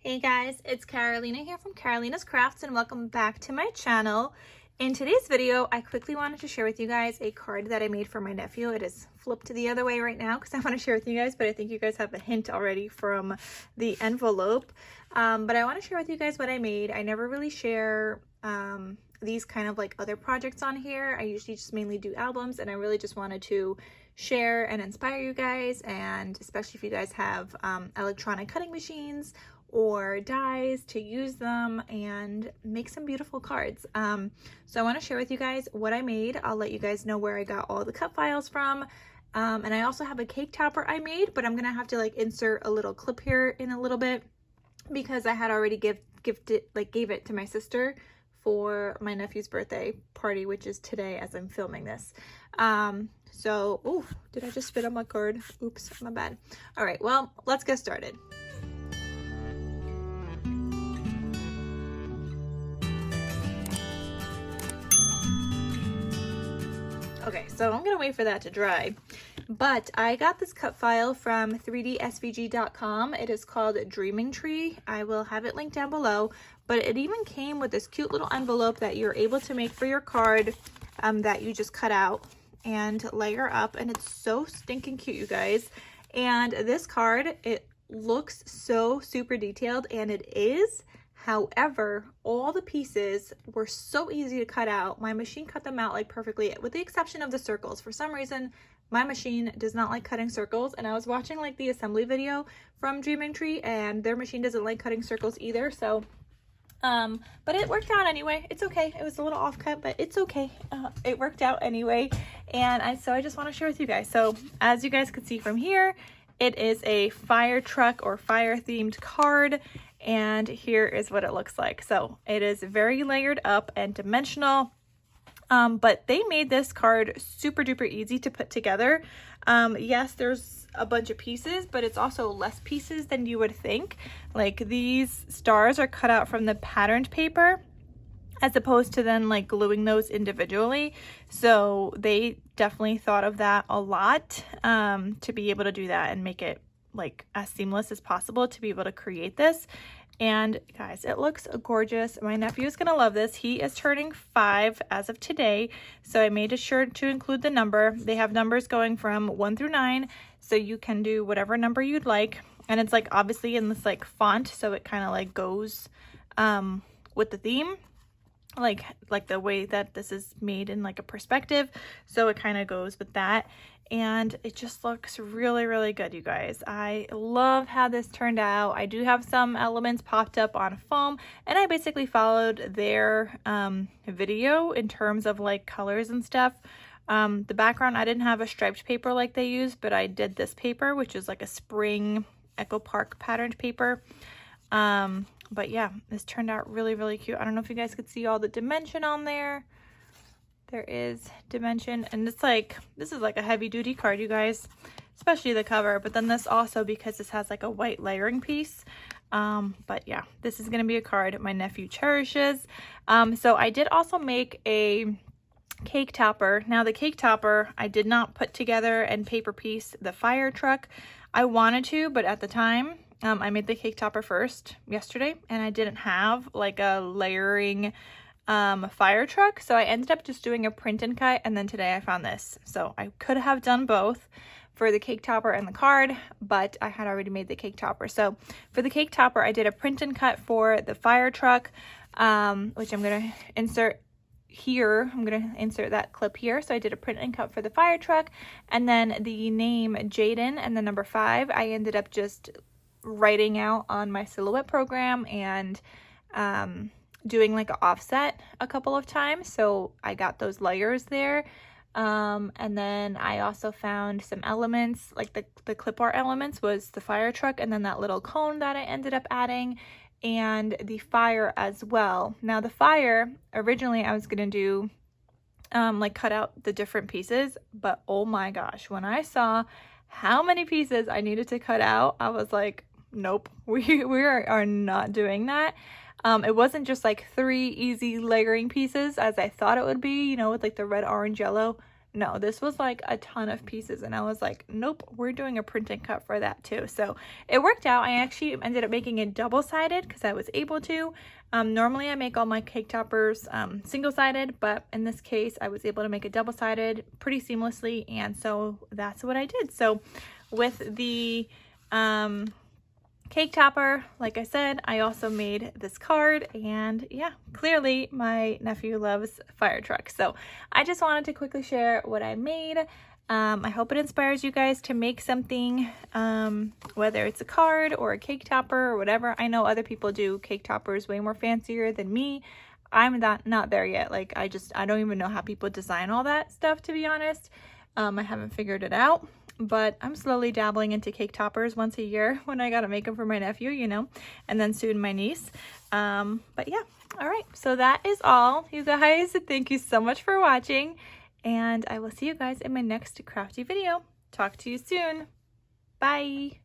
Hey guys, it's Carolina here from KarolinasKrafts and welcome back to my channel. In today's video, I quickly wanted to share with you guys a card that I made for my nephew. It is flipped the other way right now because I want to share with you guys, but I think you guys have a hint already from the envelope. But I want to share with you guys what I made. I never really share these kind of like other projects on here. I usually just mainly do albums, and I really just wanted to share and inspire you guys, and especially if you guys have electronic cutting machines or dies, to use them and make some beautiful cards. So I want to share with you guys what I made. I'll let you guys know where I got all the cut files from. And I also have a cake topper I made, but I'm gonna have to like insert a little clip here in a little bit because I had already gave it to my sister for my nephew's birthday party, which is today as I'm filming this. Oh, did I just spit on my card? Oops, my bad. All right, well, let's get started. Okay, so I'm gonna wait for that to dry, but I got this cut file from 3dsvg.com. It is called Dreaming Tree. I will have it linked down below, but it even came with this cute little envelope that you're able to make for your card that you just cut out and layer up, and it's so stinking cute, you guys. And this card, it looks so super detailed, and it is. However, all the pieces were so easy to cut out. My machine cut them out like perfectly, with the exception of the circles. For some reason, my machine does not like cutting circles, and I was watching like the assembly video from Dreaming Tree, and their machine doesn't like cutting circles either. So, but it worked out anyway. It's okay. It was a little off cut, but it's okay. It worked out anyway. And so I just want to share with you guys. So as you guys can see from here, it is a fire truck or fire themed card. And here is what it looks like. So it is very layered up and dimensional, but they made this card super duper easy to put together. Yes, there's a bunch of pieces, but it's also less pieces than you would think. Like, these stars are cut out from the patterned paper as opposed to then like gluing those individually. So they definitely thought of that a lot to be able to do that and make it like as seamless as possible to be able to create this. And guys, it looks gorgeous. My nephew is gonna love this. He is turning 5 as of today, so I made sure to include the number. They have numbers going from 1 through 9, so you can do whatever number you'd like. And it's like obviously in this like font, so it kind of like goes with the theme, like the way that this is made in like a perspective, so it kind of goes with that. And it just looks really, really good, you guys. I love how this turned out. I do have some elements popped up on foam, and I basically followed their video in terms of like colors and stuff. The background, I didn't have a striped paper like they use, but I did this paper, which is like a spring Echo Park patterned paper. But yeah, this turned out really, really cute. I don't know if you guys could see all the dimension on there. There is dimension, and it's like, this is like a heavy duty card, you guys, especially the cover, but then this also, because this has like a white layering piece. But yeah, this is going to be a card my nephew cherishes. So I did also make a cake topper. Now the cake topper, I did not put together and paper piece the fire truck. I wanted to, but at the time, I made the cake topper first yesterday, and I didn't have like a layering fire truck, so I ended up just doing a print and cut, and then today I found this. So I could have done both for the cake topper and the card, but I had already made the cake topper. So for the cake topper, I did a print and cut for the fire truck, which I'm going to insert here. I'm going to insert that clip here. So I did a print and cut for the fire truck, and then the name Jaden and the number 5 I ended up just writing out on my silhouette program and doing like an offset a couple of times, so I got those layers there. And then I also found some elements, like the clip art elements was the fire truck, and then that little cone that I ended up adding, and the fire as well. Now the fire, originally I was gonna do like cut out the different pieces, but oh my gosh, when I saw how many pieces I needed to cut out, I was like, nope, we are not doing that. It wasn't just like 3 easy layering pieces as I thought it would be, you know, with like the red, orange, yellow. no, this was like a ton of pieces, and I was like, nope, we're doing a print and cut for that too. So it worked out. I actually ended up making it double-sided because I was able to. Normally I make all my cake toppers single-sided, but in this case I was able to make it double-sided pretty seamlessly, and so that's what I did. So with the cake topper, like I said, I also made this card, and yeah, clearly my nephew loves fire trucks. So I just wanted to quickly share what I made. I hope it inspires you guys to make something, whether it's a card or a cake topper or whatever. I know other people do cake toppers way more fancier than me. I'm not there yet. Like I don't even know how people design all that stuff, to be honest. I haven't figured it out, but I'm slowly dabbling into cake toppers once a year when I gotta make them for my nephew, you know, and then soon my niece. But yeah, all right, so that is all, you guys. Thank you so much for watching, and I will see you guys in my next crafty video. Talk to you soon. Bye.